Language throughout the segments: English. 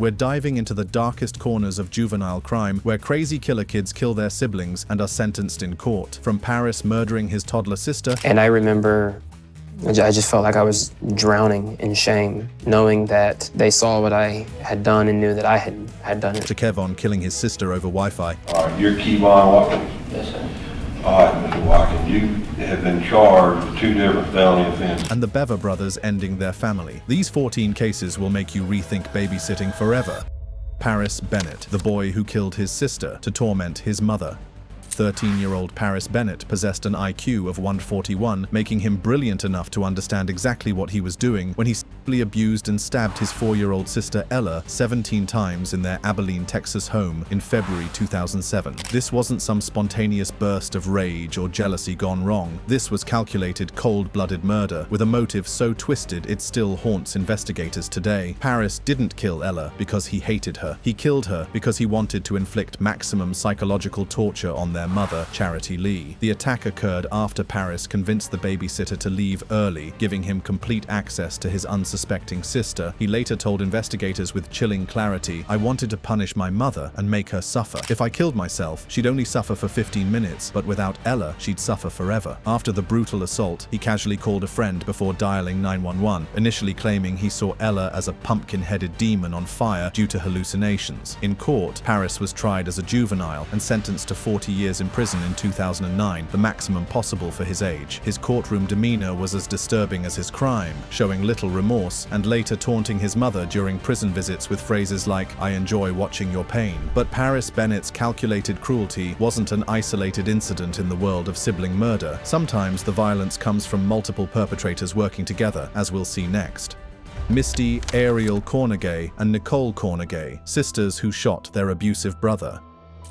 We're diving into the darkest corners of juvenile crime, where crazy killer kids kill their siblings and are sentenced in court. From Paris murdering his toddler sister. And I remember I just felt like I was drowning in shame, knowing that they saw what I had done and knew that I had done it. To Kevon killing his sister over Wi-Fi. All right, you're Kevon Watkins? Yes, sir. All right, Mr. Watkins, you have been charged with 2 different felony offenses. And the Bever brothers ending their family. These 14 cases will make you rethink babysitting forever. Paris Bennett, the boy who killed his sister to torment his mother. 13-year-old Paris Bennett possessed an IQ of 141, making him brilliant enough to understand exactly what he was doing when he sexually abused and stabbed his 4-year-old sister Ella 17 times in their Abilene, Texas home in February 2007. This wasn't some spontaneous burst of rage or jealousy gone wrong. This was calculated, cold-blooded murder with a motive so twisted it still haunts investigators today. Paris didn't kill Ella because he hated her. He killed her because he wanted to inflict maximum psychological torture on their mother, Charity Lee. The attack occurred after Paris convinced the babysitter to leave early, giving him complete access to his unsuspecting sister. He later told investigators with chilling clarity, "I wanted to punish my mother and make her suffer. If I killed myself, she'd only suffer for 15 minutes, but without Ella, she'd suffer forever." After the brutal assault, he casually called a friend before dialing 911, initially claiming he saw Ella as a pumpkin-headed demon on fire due to hallucinations. In court, Paris was tried as a juvenile and sentenced to 40 years in prison in 2009, the maximum possible for his age. His courtroom demeanor was as disturbing as his crime, showing little remorse and later taunting his mother during prison visits with phrases like, "I enjoy watching your pain." But Paris Bennett's calculated cruelty wasn't an isolated incident in the world of sibling murder. Sometimes the violence comes from multiple perpetrators working together, as we'll see next. Misty, Ariel Cornegay, and Nicole Cornegay, sisters who shot their abusive brother.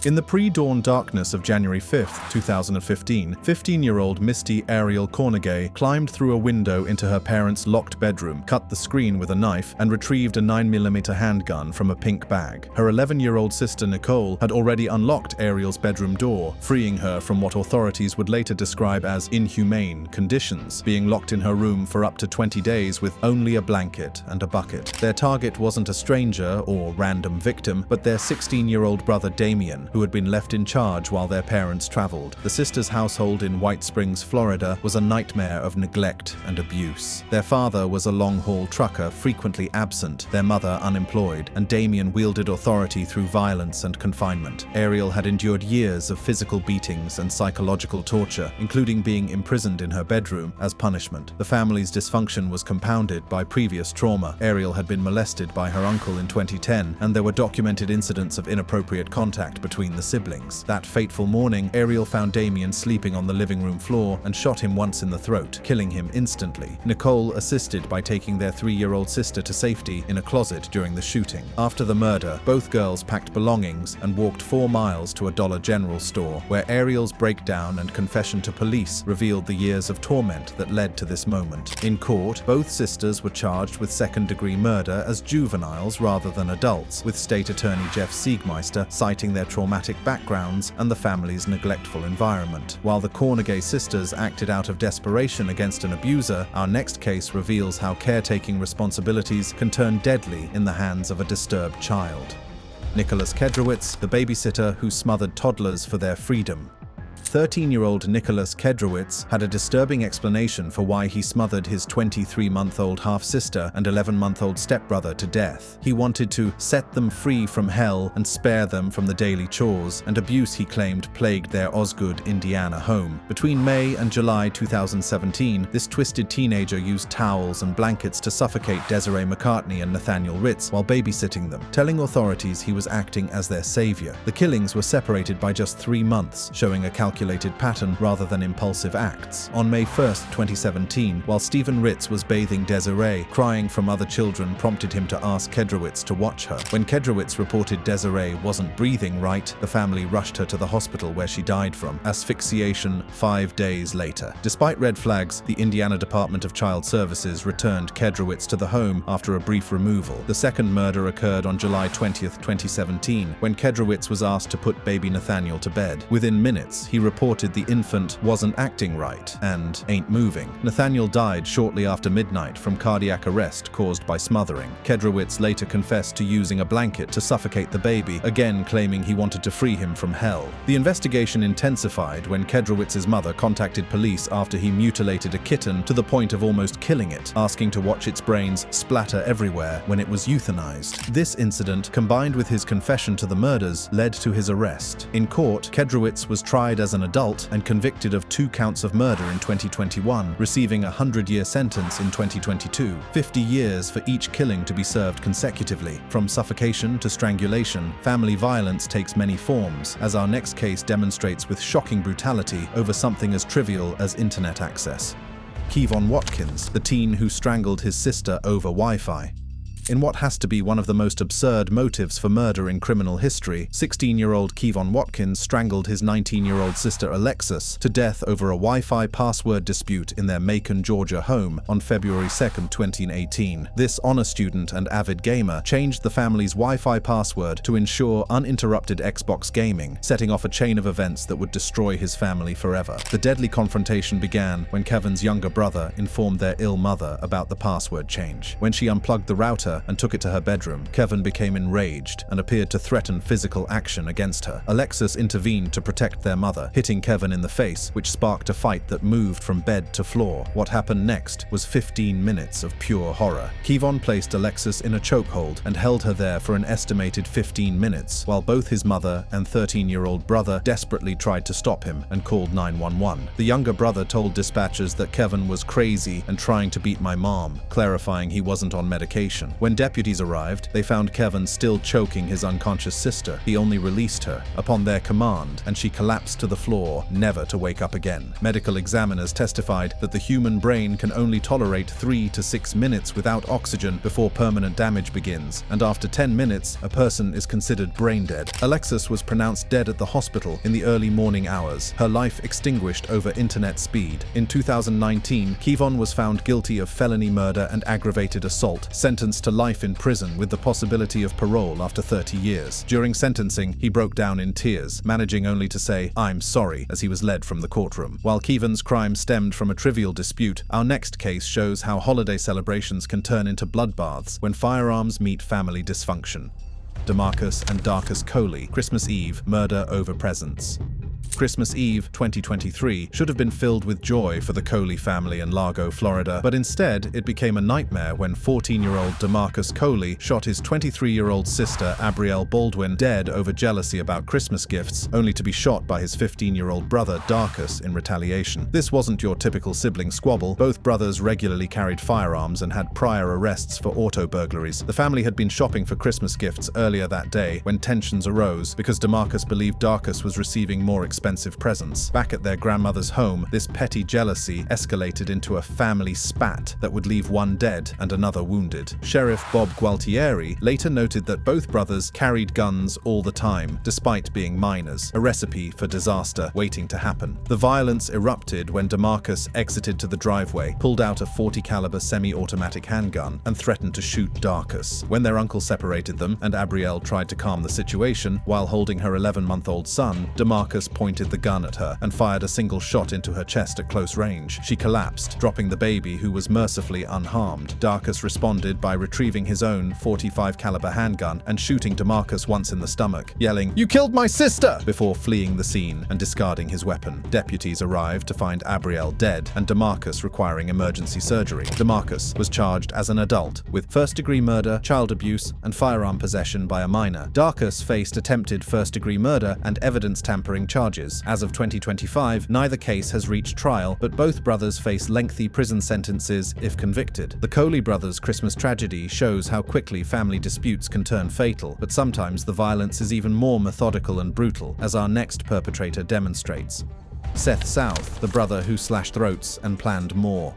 In the pre-dawn darkness of January 5, 2015, 15-year-old Misty Ariel Cornegay climbed through a window into her parents' locked bedroom, cut the screen with a knife, and retrieved a 9mm handgun from a pink bag. Her 11-year-old sister Nicole had already unlocked Ariel's bedroom door, freeing her from what authorities would later describe as inhumane conditions, being locked in her room for up to 20 days with only a blanket and a bucket. Their target wasn't a stranger or random victim, but their 16-year-old brother Damien, who had been left in charge while their parents traveled. The sisters' household in White Springs, Florida, was a nightmare of neglect and abuse. Their father was a long-haul trucker, frequently absent, their mother unemployed, and Damien wielded authority through violence and confinement. Ariel had endured years of physical beatings and psychological torture, including being imprisoned in her bedroom as punishment. The family's dysfunction was compounded by previous trauma. Ariel had been molested by her uncle in 2010, and there were documented incidents of inappropriate contact between the siblings. That fateful morning, Ariel found Damien sleeping on the living room floor and shot him once in the throat, killing him instantly. Nicole assisted by taking their 3-year-old sister to safety in a closet during the shooting. After the murder, both girls packed belongings and walked 4 miles to a Dollar General store, where Ariel's breakdown and confession to police revealed the years of torment that led to this moment. In court, both sisters were charged with second-degree murder as juveniles rather than adults, with State Attorney Jeff Siegmeister citing their traumatic backgrounds and the family's neglectful environment. While the Cornegay sisters acted out of desperation against an abuser, our next case reveals how caretaking responsibilities can turn deadly in the hands of a disturbed child. Nicholas Kedrowitz, the babysitter who smothered toddlers for their freedom. 13-year-old Nicholas Kedrowitz had a disturbing explanation for why he smothered his 23-month-old half-sister and 11-month-old stepbrother to death. He wanted to set them free from hell and spare them from the daily chores and abuse he claimed plagued their Osgood, Indiana home. Between May and July 2017, this twisted teenager used towels and blankets to suffocate Desiree McCartney and Nathaniel Ritz while babysitting them, telling authorities he was acting as their savior. The killings were separated by just 3 months, showing a calculated pattern rather than impulsive acts. On May 1, 2017, while Stephen Ritz was bathing Desiree, crying from other children prompted him to ask Kedrowitz to watch her. When Kedrowitz reported Desiree wasn't breathing right, the family rushed her to the hospital where she died from asphyxiation 5 days later. Despite red flags, the Indiana Department of Child Services returned Kedrowitz to the home after a brief removal. The second murder occurred on July 20, 2017, when Kedrowitz was asked to put baby Nathaniel to bed. Within minutes, he reported the infant wasn't acting right and ain't moving. Nathaniel died shortly after midnight from cardiac arrest caused by smothering. Kedrowitz later confessed to using a blanket to suffocate the baby, again claiming he wanted to free him from hell. The investigation intensified when Kedrowitz's mother contacted police after he mutilated a kitten to the point of almost killing it, asking to watch its brains splatter everywhere when it was euthanized. This incident, combined with his confession to the murders, led to his arrest. In court, Kedrowitz was tried as an adult and convicted of 2 counts of murder in 2021, receiving a 100-year sentence in 2022, 50 years for each killing to be served consecutively. From suffocation to strangulation, family violence takes many forms, as our next case demonstrates with shocking brutality over something as trivial as internet access. Kevon Watkins, the teen who strangled his sister over Wi-Fi. In what has to be one of the most absurd motives for murder in criminal history, 16-year-old Kevon Watkins strangled his 19-year-old sister Alexis to death over a Wi-Fi password dispute in their Macon, Georgia home on February 2, 2018. This honor student and avid gamer changed the family's Wi-Fi password to ensure uninterrupted Xbox gaming, setting off a chain of events that would destroy his family forever. The deadly confrontation began when Kevon's younger brother informed their ill mother about the password change. When she unplugged the router and took it to her bedroom, Kevon became enraged and appeared to threaten physical action against her. Alexis intervened to protect their mother, hitting Kevon in the face, which sparked a fight that moved from bed to floor. What happened next was 15 minutes of pure horror. Kevon placed Alexis in a chokehold and held her there for an estimated 15 minutes, while both his mother and 13-year-old brother desperately tried to stop him and called 911. The younger brother told dispatchers that Kevon was crazy and trying to beat my mom, clarifying he wasn't on medication. When deputies arrived, they found Kevon still choking his unconscious sister. He only released her upon their command, and she collapsed to the floor, never to wake up again. Medical examiners testified that the human brain can only tolerate 3 to 6 minutes without oxygen before permanent damage begins, and after 10 minutes, a person is considered brain dead. Alexis was pronounced dead at the hospital in the early morning hours, her life extinguished over internet speed. In 2019, Kevon was found guilty of felony murder and aggravated assault, sentenced to life in prison with the possibility of parole after 30 years. During sentencing, he broke down in tears, managing only to say, "I'm sorry," as he was led from the courtroom. While Kevon's crime stemmed from a trivial dispute, our next case shows how holiday celebrations can turn into bloodbaths when firearms meet family dysfunction. DeMarcus and Darcus Coley, Christmas Eve, murder over presents. Christmas Eve 2023 should have been filled with joy for the Coley family in Largo, Florida, but instead it became a nightmare when 14-year-old DeMarcus Coley shot his 23-year-old sister Abrielle Baldwin dead over jealousy about Christmas gifts, only to be shot by his 15-year-old brother Darcus in retaliation. This wasn't your typical sibling squabble. Both brothers regularly carried firearms and had prior arrests for auto burglaries. The family had been shopping for Christmas gifts earlier that day when tensions arose because DeMarcus believed Darcus was receiving more expensive presents. Back at their grandmother's home, this petty jealousy escalated into a family spat that would leave one dead and another wounded. Sheriff Bob Gualtieri later noted that both brothers carried guns all the time, despite being minors, a recipe for disaster waiting to happen. The violence erupted when DeMarcus exited to the driveway, pulled out a .40 caliber semi-automatic handgun, and threatened to shoot Darcus. When their uncle separated them and Abrielle tried to calm the situation while holding her 11-month-old son, DeMarcus pointed the gun at her and fired a single shot into her chest at close range. She collapsed, dropping the baby, who was mercifully unharmed. Darcus responded by retrieving his own .45 caliber handgun and shooting DeMarcus once in the stomach, yelling, "You killed my sister!" before fleeing the scene and discarding his weapon. Deputies arrived to find Abrielle dead and DeMarcus requiring emergency surgery. DeMarcus was charged as an adult with first-degree murder, child abuse, and firearm possession by a minor. Darcus faced attempted first-degree murder and evidence tampering charges. As of 2025, neither case has reached trial, but both brothers face lengthy prison sentences if convicted. The Coley brothers' Christmas tragedy shows how quickly family disputes can turn fatal, but sometimes the violence is even more methodical and brutal, as our next perpetrator demonstrates. Seth South, the brother who slashed throats and planned more.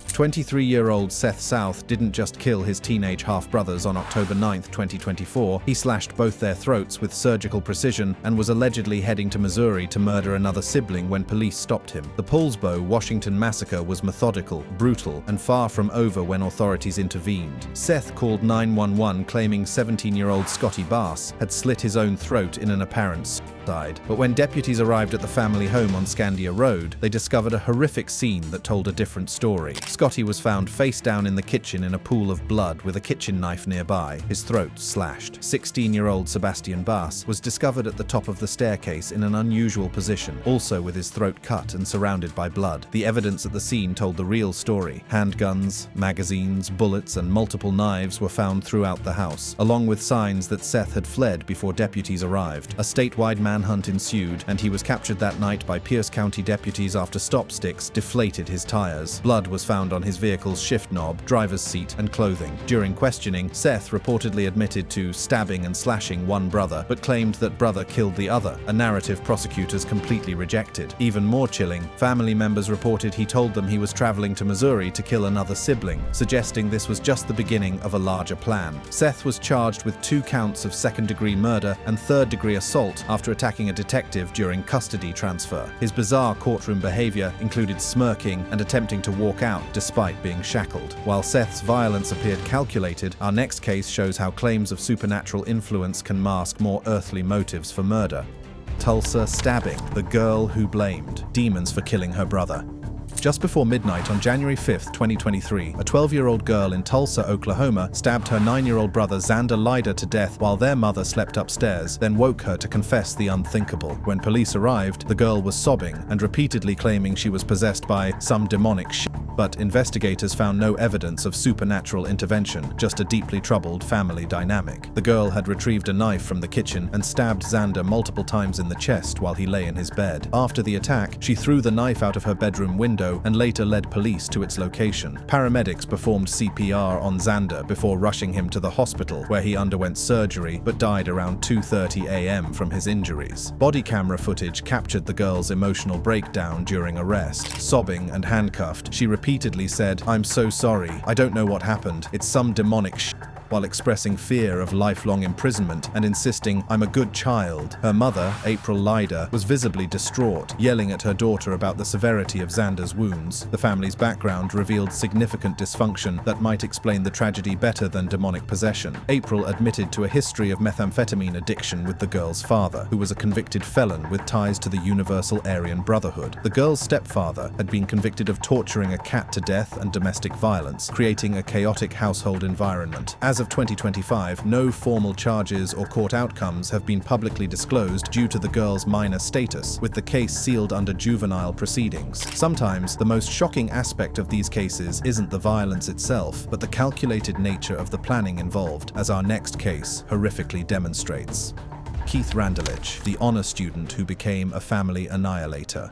23-year-old Seth South didn't just kill his teenage half-brothers on October 9, 2024, he slashed both their throats with surgical precision and was allegedly heading to Missouri to murder another sibling when police stopped him. The Poulsbo, Washington massacre was methodical, brutal, and far from over when authorities intervened. Seth called 911 claiming 17-year-old Scotty Bass had slit his own throat in an apparent suicide. But when deputies arrived at the family home on Scandia Road, they discovered a horrific scene that told a different story. Scotty was found face down in the kitchen in a pool of blood with a kitchen knife nearby, his throat slashed. 16-year-old Sebastian Bass was discovered at the top of the staircase in an unusual position, also with his throat cut and surrounded by blood. The evidence at the scene told the real story. Handguns, magazines, bullets, and multiple knives were found throughout the house, along with signs that Seth had fled before deputies arrived. A statewide manhunt ensued, and he was captured that night by Pierce County deputies after stop sticks deflated his tires. Blood was found on his vehicle's shift knob, driver's seat, and clothing. During questioning, Seth reportedly admitted to stabbing and slashing one brother, but claimed that brother killed the other, a narrative prosecutors completely rejected. Even more chilling, family members reported he told them he was traveling to Missouri to kill another sibling, suggesting this was just the beginning of a larger plan. Seth was charged with 2 counts of second-degree murder and third-degree assault after attacking a detective during custody transfer. His bizarre courtroom behavior included smirking and attempting to walk out despite being shackled. While Seth's violence appeared calculated, our next case shows how claims of supernatural influence can mask more earthly motives for murder. Tulsa stabbing, the girl who blamed demons for killing her brother. Just before midnight on January 5, 2023, a 12-year-old girl in Tulsa, Oklahoma, stabbed her 9-year-old brother Xander Lyder to death while their mother slept upstairs, then woke her to confess the unthinkable. When police arrived, the girl was sobbing and repeatedly claiming she was possessed by some demonic shit. But investigators found no evidence of supernatural intervention, just a deeply troubled family dynamic. The girl had retrieved a knife from the kitchen and stabbed Xander multiple times in the chest while he lay in his bed. After the attack, she threw the knife out of her bedroom window and later led police to its location. Paramedics performed CPR on Xander before rushing him to the hospital, where he underwent surgery but died around 2:30 a.m. from his injuries. Body camera footage captured the girl's emotional breakdown during arrest. Sobbing and handcuffed, she repeatedly said, "I'm so sorry, I don't know what happened, it's some demonic shit," while expressing fear of lifelong imprisonment and insisting, "I'm a good child." Her mother, April Lyder, was visibly distraught, yelling at her daughter about the severity of Xander's wounds. The family's background revealed significant dysfunction that might explain the tragedy better than demonic possession. April admitted to a history of methamphetamine addiction with the girl's father, who was a convicted felon with ties to the Universal Aryan Brotherhood. The girl's stepfather had been convicted of torturing a cat to death and domestic violence, creating a chaotic household environment. As of 2025, no formal charges or court outcomes have been publicly disclosed due to the girl's minor status, with the case sealed under juvenile proceedings. Sometimes, the most shocking aspect of these cases isn't the violence itself, but the calculated nature of the planning involved, as our next case horrifically demonstrates. Keith Randelich, the honor student who became a family annihilator.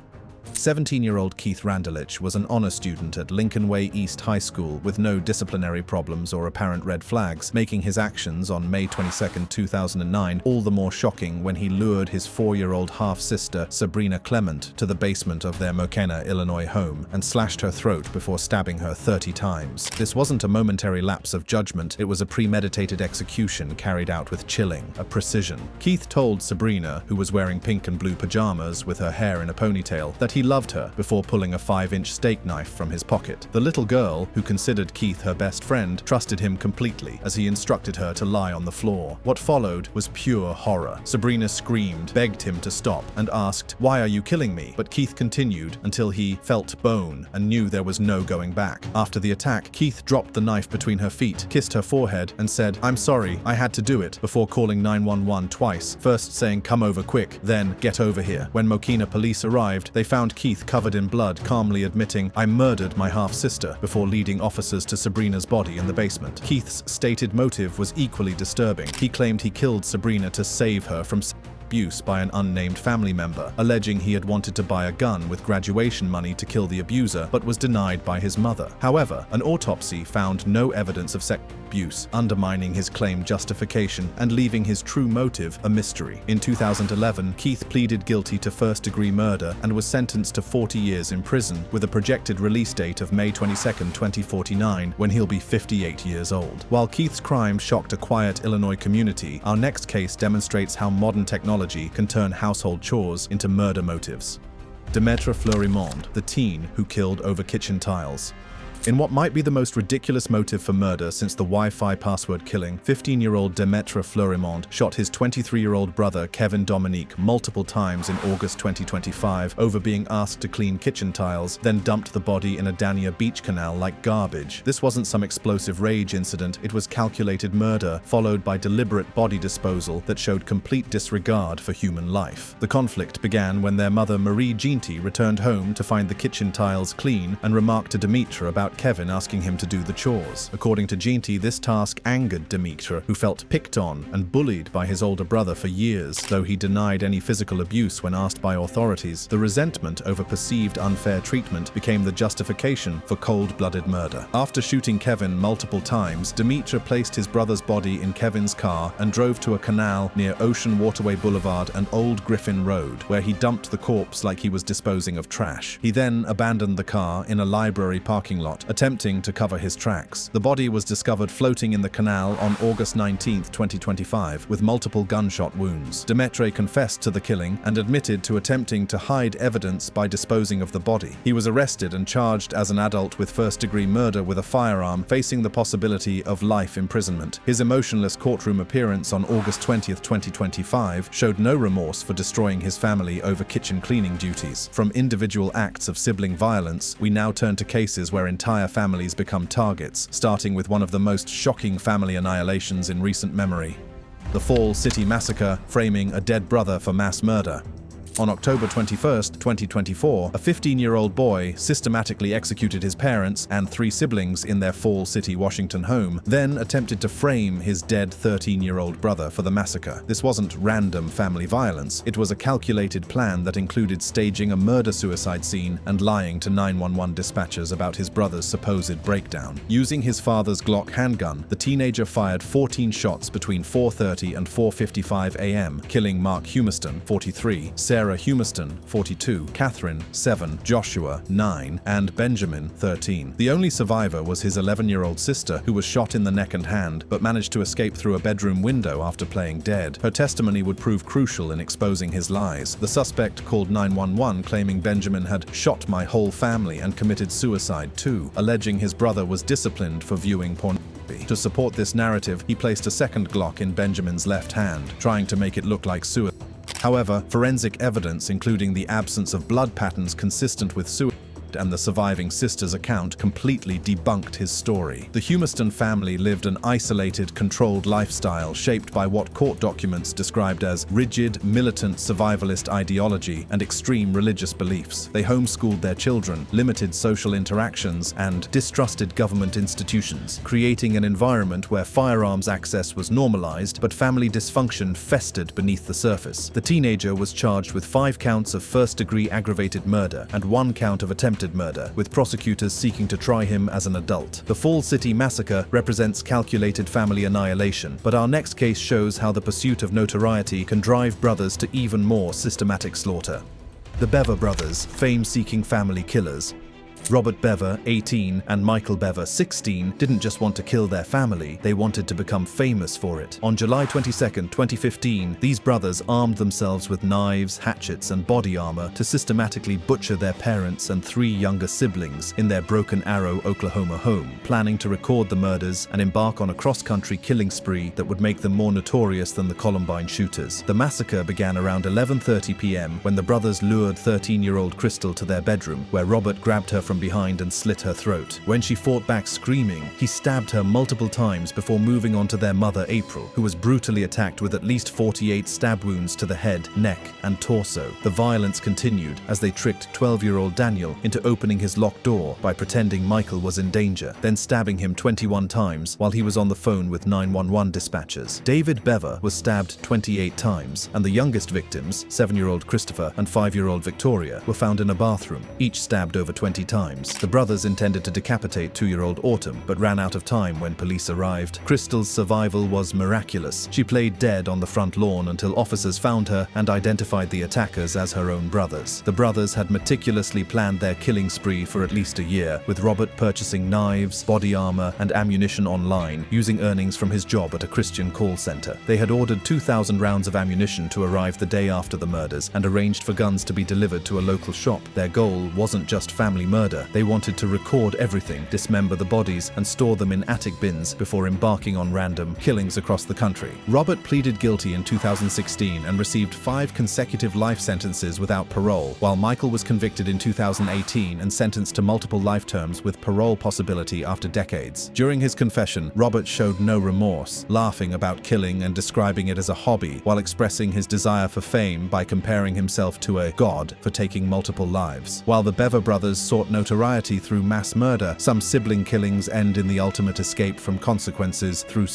17-year-old Keith Randelich was an honor student at Lincoln Way East High School with no disciplinary problems or apparent red flags, making his actions on May 22, 2009 all the more shocking when he lured his 4-year-old half-sister Sabrina Clement to the basement of their Mokena, Illinois home and slashed her throat before stabbing her 30 times. This wasn't a momentary lapse of judgment, it was a premeditated execution carried out with chilling, a precision. Keith told Sabrina, who was wearing pink and blue pajamas with her hair in a ponytail, that he loved her before pulling a 5-inch steak knife from his pocket. The little girl, who considered Keith her best friend, trusted him completely as he instructed her to lie on the floor. What followed was pure horror. Sabrina screamed, begged him to stop, and asked, "Why are you killing me?" But Keith continued until he felt bone and knew there was no going back. After the attack, Keith dropped the knife between her feet, kissed her forehead, and said, "I'm sorry, I had to do it," before calling 911 twice, first saying, "Come over quick," then, "Get over here." When Mokena police arrived, they found Keith covered in blood, calmly admitting, "I murdered my half-sister," before leading officers to Sabrina's body in the basement. Keith's stated motive was equally disturbing. He claimed he killed Sabrina to save her from abuse by an unnamed family member, alleging he had wanted to buy a gun with graduation money to kill the abuser, but was denied by his mother. However, an autopsy found no evidence of sexual abuse, undermining his claimed justification and leaving his true motive a mystery. In 2011, Keith pleaded guilty to first-degree murder and was sentenced to 40 years in prison, with a projected release date of May 22, 2049, when he'll be 58 years old. While Keith's crime shocked a quiet Illinois community, our next case demonstrates how modern technology can turn household chores into murder motives. Demetra Fleurimond, the teen who killed over kitchen tiles. In what might be the most ridiculous motive for murder since the Wi-Fi password killing, 15-year-old Demetra Fleurimond shot his 23-year-old brother Kevin Dominique multiple times in August 2025 over being asked to clean kitchen tiles, then dumped the body in a Dania beach canal like garbage. This wasn't some explosive rage incident, it was calculated murder, followed by deliberate body disposal that showed complete disregard for human life. The conflict began when their mother Marie Ginty returned home to find the kitchen tiles clean and remarked to Demetra about Kevin asking him to do the chores. According to Ginty, this task angered Demetra, who felt picked on and bullied by his older brother for years, though he denied any physical abuse when asked by authorities. The resentment over perceived unfair treatment became the justification for cold-blooded murder. After shooting Kevin multiple times, Demetra placed his brother's body in Kevin's car and drove to a canal near Ocean Waterway Boulevard and Old Griffin Road, where he dumped the corpse like he was disposing of trash. He then abandoned the car in a library parking lot, attempting to cover his tracks. The body was discovered floating in the canal on August 19, 2025, with multiple gunshot wounds. Demetra confessed to the killing and admitted to attempting to hide evidence by disposing of the body. He was arrested and charged as an adult with first-degree murder with a firearm, facing the possibility of life imprisonment. His emotionless courtroom appearance on August 20, 2025, showed no remorse for destroying his family over kitchen cleaning duties. From individual acts of sibling violence, we now turn to cases where entire families become targets, starting with one of the most shocking family annihilations in recent memory: the Fall City Massacre, framing a dead brother for mass murder. On October 21, 2024, a 15-year-old boy systematically executed his parents and 3 siblings in their Fall City, Washington home, then attempted to frame his dead 13-year-old brother for the massacre. This wasn't random family violence, it was a calculated plan that included staging a murder-suicide scene and lying to 911 dispatchers about his brother's supposed breakdown. Using his father's Glock handgun, the teenager fired 14 shots between 4:30 and 4:55 a.m., killing Mark Humiston, 43, Sarah Humiston, 42, Catherine, 7, Joshua, 9, and Benjamin, 13. The only survivor was his 11-year-old sister, who was shot in the neck and hand, but managed to escape through a bedroom window after playing dead. Her testimony would prove crucial in exposing his lies. The suspect called 911, claiming Benjamin had shot my whole family and committed suicide too, alleging his brother was disciplined for viewing pornography. To support this narrative, he placed a second Glock in Benjamin's left hand, trying to make it look like suicide. However, forensic evidence, including the absence of blood patterns consistent with suicide and the surviving sister's account, completely debunked his story. The Humiston family lived an isolated, controlled lifestyle shaped by what court documents described as rigid, militant survivalist ideology and extreme religious beliefs. They homeschooled their children, limited social interactions, and distrusted government institutions, creating an environment where firearms access was normalized, but family dysfunction festered beneath the surface. The teenager was charged with 5 counts of first-degree aggravated murder and 1 count of attempted murder, with prosecutors seeking to try him as an adult. The Fall City Massacre represents calculated family annihilation, but our next case shows how the pursuit of notoriety can drive brothers to even more systematic slaughter. The Bever brothers, fame-seeking family killers. Robert Bever, 18, and Michael Bever, 16, didn't just want to kill their family, they wanted to become famous for it. On July 22, 2015, these brothers armed themselves with knives, hatchets, and body armor to systematically butcher their parents and 3 younger siblings in their Broken Arrow, Oklahoma home, planning to record the murders and embark on a cross-country killing spree that would make them more notorious than the Columbine shooters. The massacre began around 11:30 p.m. when the brothers lured 13-year-old Crystal to their bedroom, where Robert grabbed her from from behind and slit her throat. When she fought back screaming, he stabbed her multiple times before moving on to their mother, April, who was brutally attacked with at least 48 stab wounds to the head, neck, and torso. The violence continued as they tricked 12-year-old Daniel into opening his locked door by pretending Michael was in danger, then stabbing him 21 times while he was on the phone with 911 dispatchers. David Bever was stabbed 28 times, and the youngest victims, 7-year-old Christopher and 5-year-old Victoria, were found in a bathroom, each stabbed over 20 times. The brothers intended to decapitate 2-year-old Autumn, but ran out of time when police arrived. Crystal's survival was miraculous. She played dead on the front lawn until officers found her and identified the attackers as her own brothers. The brothers had meticulously planned their killing spree for at least a year, with Robert purchasing knives, body armor, and ammunition online, using earnings from his job at a Christian call center. They had ordered 2,000 rounds of ammunition to arrive the day after the murders and arranged for guns to be delivered to a local shop. Their goal wasn't just family murder. They wanted to record everything, dismember the bodies, and store them in attic bins before embarking on random killings across the country. Robert pleaded guilty in 2016 and received 5 consecutive life sentences without parole, while Michael was convicted in 2018 and sentenced to multiple life terms with parole possibility after decades. During his confession, Robert showed no remorse, laughing about killing and describing it as a hobby, while expressing his desire for fame by comparing himself to a god for taking multiple lives. While the Bever brothers sought notoriety through mass murder, some sibling killings end in the ultimate escape from consequences through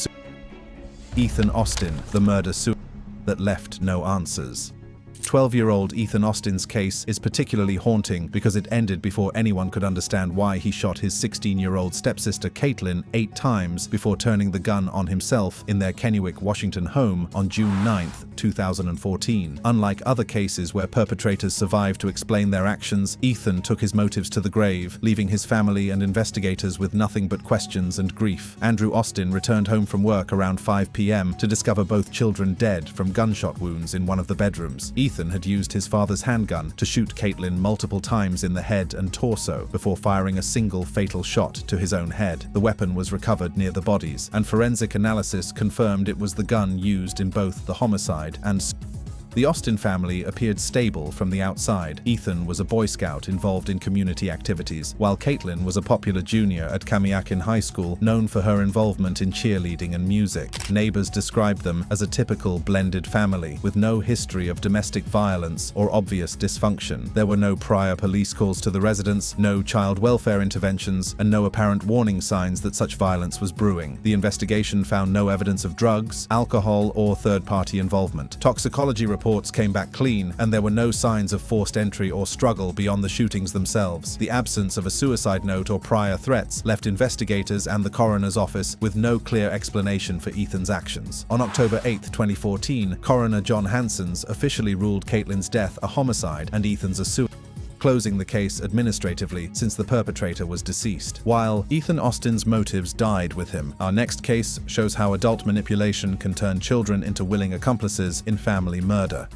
Ethan Austin, the murder-suicide that left no answers. 12-year-old Ethan Austin's case is particularly haunting because it ended before anyone could understand why he shot his 16-year-old stepsister Caitlin 8 times before turning the gun on himself in their Kennewick, Washington home on June 9, 2014. Unlike other cases where perpetrators survived to explain their actions, Ethan took his motives to the grave, leaving his family and investigators with nothing but questions and grief. Andrew Austin returned home from work around 5 p.m. to discover both children dead from gunshot wounds in one of the bedrooms. Ethan had used his father's handgun to shoot Caitlin multiple times in the head and torso before firing a single fatal shot to his own head. The weapon was recovered near the bodies, and forensic analysis confirmed it was the gun used in both the homicide and The Austin family appeared stable from the outside. Ethan was a Boy Scout involved in community activities, while Caitlin was a popular junior at Kamiakin High School, known for her involvement in cheerleading and music. Neighbors described them as a typical blended family, with no history of domestic violence or obvious dysfunction. There were no prior police calls to the residence, no child welfare interventions, and no apparent warning signs that such violence was brewing. The investigation found no evidence of drugs, alcohol, or third-party involvement. Toxicology reports came back clean, and there were no signs of forced entry or struggle beyond the shootings themselves. The absence of a suicide note or prior threats left investigators and the coroner's office with no clear explanation for Ethan's actions. On October 8, 2014, Coroner John Hansons officially ruled Caitlin's death a homicide and Ethan's a suicide, closing the case administratively since the perpetrator was deceased. While Ethan Austin's motives died with him, our next case shows how adult manipulation can turn children into willing accomplices in family murder.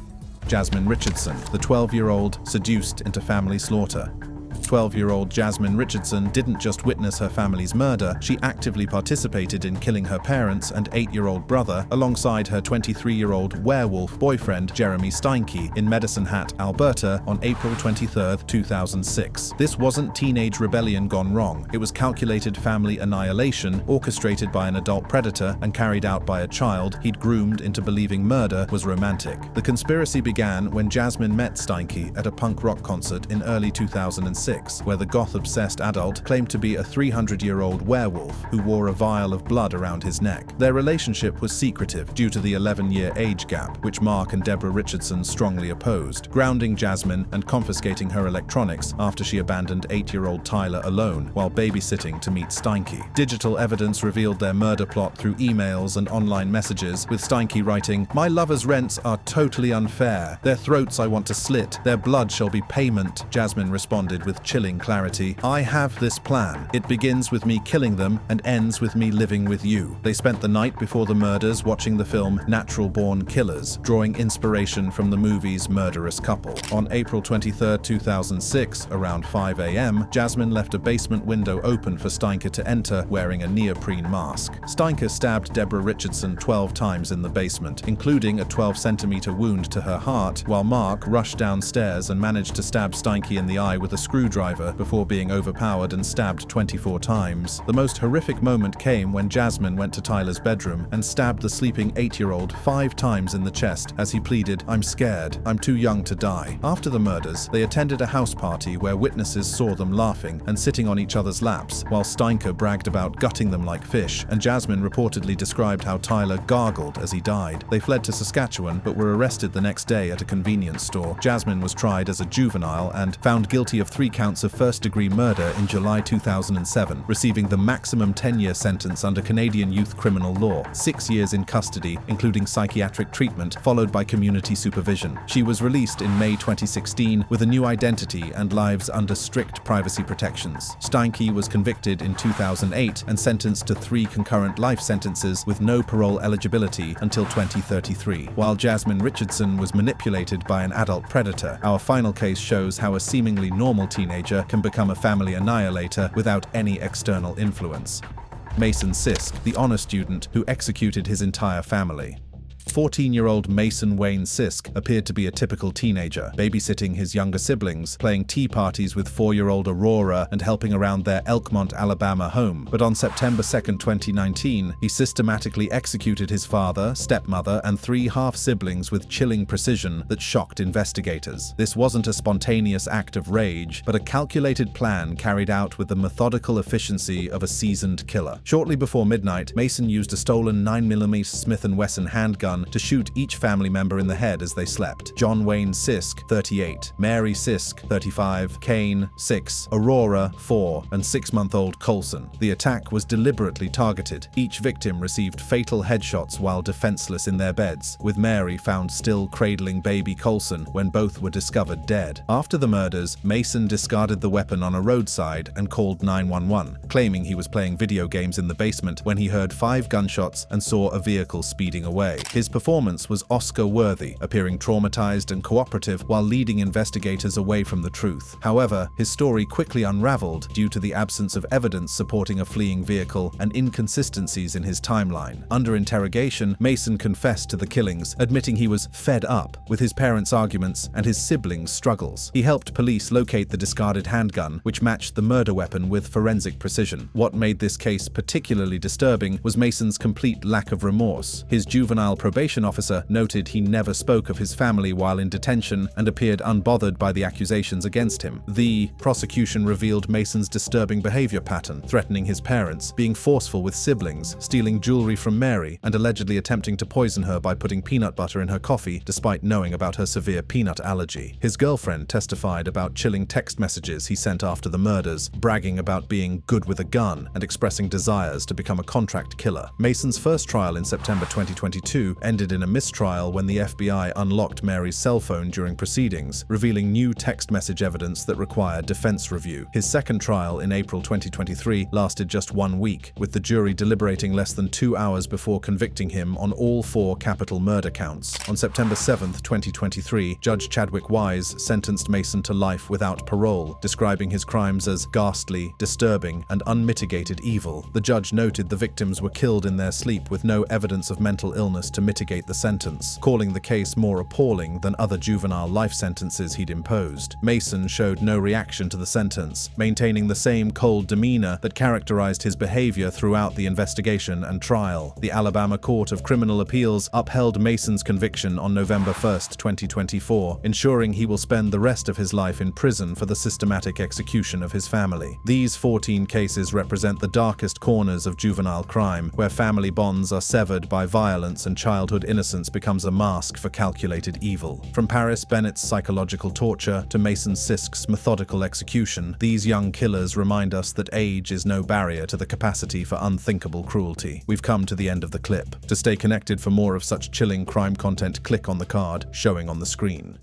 Jasmine Richardson, the 12-year-old seduced into family slaughter. 12-year-old Jasmine Richardson didn't just witness her family's murder, she actively participated in killing her parents and 8-year-old brother alongside her 23-year-old werewolf boyfriend Jeremy Steinke in Medicine Hat, Alberta on April 23, 2006. This wasn't teenage rebellion gone wrong. It was calculated family annihilation orchestrated by an adult predator and carried out by a child he'd groomed into believing murder was romantic. The conspiracy began when Jasmine met Steinke at a punk rock concert in early 2006. Where the goth-obsessed adult claimed to be a 300-year-old werewolf who wore a vial of blood around his neck. Their relationship was secretive due to the 11-year age gap, which Mark and Deborah Richardson strongly opposed, grounding Jasmine and confiscating her electronics after she abandoned 8-year-old Tyler alone while babysitting to meet Steinke. Digital evidence revealed their murder plot through emails and online messages, with Steinke writing, "My lovers' rents are totally unfair. Their throats I want to slit. Their blood shall be payment." Jasmine responded with chilling clarity, "I have this plan. It begins with me killing them and ends with me living with you." They spent the night before the murders watching the film Natural Born Killers, drawing inspiration from the movie's Murderous Couple. On April 23, 2006, around 5 a.m., Jasmine left a basement window open for Steinke to enter wearing a neoprene mask. Steinke stabbed Deborah Richardson 12 times in the basement, including a 12-centimeter wound to her heart, while Mark rushed downstairs and managed to stab Steinke in the eye with a screwdriver screwdriver before being overpowered and stabbed 24 times. The most horrific moment came when Jasmine went to Tyler's bedroom and stabbed the sleeping 8-year-old 5 times in the chest as he pleaded, "I'm scared. I'm too young to die." After the murders, they attended a house party where witnesses saw them laughing and sitting on each other's laps, while Steinke bragged about gutting them like fish, and Jasmine reportedly described how Tyler gargled as he died. They fled to Saskatchewan but were arrested the next day at a convenience store. Jasmine was tried as a juvenile and found guilty of 3 counts of first-degree murder in July 2007, receiving the maximum 10-year sentence under Canadian youth criminal law, 6 years in custody, including psychiatric treatment, followed by community supervision. She was released in May 2016 with a new identity and lives under strict privacy protections. Steinke was convicted in 2008 and sentenced to 3 concurrent life sentences with no parole eligibility until 2033. While Jasmine Richardson was manipulated by an adult predator, our final case shows how a seemingly normal teenager can become a family annihilator without any external influence. Mason Sisk, the honor student who executed his entire family. 14-year-old Mason Wayne Sisk appeared to be a typical teenager, babysitting his younger siblings, playing tea parties with 4-year-old Aurora, and helping around their Elkmont, Alabama home. But on September 2, 2019, he systematically executed his father, stepmother, and 3 half-siblings with chilling precision that shocked investigators. This wasn't a spontaneous act of rage, but a calculated plan carried out with the methodical efficiency of a seasoned killer. Shortly before midnight, Mason used a stolen 9mm Smith & Wesson handgun to shoot each family member in the head as they slept. John Wayne Sisk, 38, Mary Sisk, 35, Kane, 6, Aurora, 4, and 6-month-old Colson. The attack was deliberately targeted. Each victim received fatal headshots while defenseless in their beds, with Mary found still cradling baby Colson when both were discovered dead. After the murders, Mason discarded the weapon on a roadside and called 911, claiming he was playing video games in the basement when he heard 5 gunshots and saw a vehicle speeding away. His performance was Oscar-worthy, appearing traumatized and cooperative while leading investigators away from the truth. However, his story quickly unraveled due to the absence of evidence supporting a fleeing vehicle and inconsistencies in his timeline. Under interrogation, Mason confessed to the killings, admitting he was fed up with his parents' arguments and his siblings' struggles. He helped police locate the discarded handgun, which matched the murder weapon with forensic precision. What made this case particularly disturbing was Mason's complete lack of remorse. His juvenile probation officer noted he never spoke of his family while in detention and appeared unbothered by the accusations against him. The prosecution revealed Mason's disturbing behavior pattern, threatening his parents, being forceful with siblings, stealing jewelry from Mary, and allegedly attempting to poison her by putting peanut butter in her coffee despite knowing about her severe peanut allergy. His girlfriend testified about chilling text messages he sent after the murders, bragging about being good with a gun and expressing desires to become a contract killer. Mason's first trial in September 2022 ended in a mistrial when the FBI unlocked Mary's cell phone during proceedings, revealing new text message evidence that required defense review. His second trial in April 2023 lasted just 1 week, with the jury deliberating less than 2 hours before convicting him on all 4 capital murder counts. On September 7, 2023, Judge Chadwick Wise sentenced Mason to life without parole, describing his crimes as ghastly, disturbing, and unmitigated evil. The judge noted the victims were killed in their sleep with no evidence of mental illness to mitigate the sentence, calling the case more appalling than other juvenile life sentences he'd imposed. Mason showed no reaction to the sentence, maintaining the same cold demeanor that characterized his behavior throughout the investigation and trial. The Alabama Court of Criminal Appeals upheld Mason's conviction on November 1, 2024, ensuring he will spend the rest of his life in prison for the systematic execution of his family. These 14 cases represent the darkest corners of juvenile crime, where family bonds are severed by violence and childhood innocence becomes a mask for calculated evil. From Paris Bennett's psychological torture to Mason Sisk's methodical execution, these young killers remind us that age is no barrier to the capacity for unthinkable cruelty. We've come to the end of the clip. To stay connected for more of such chilling crime content, click on the card showing on the screen.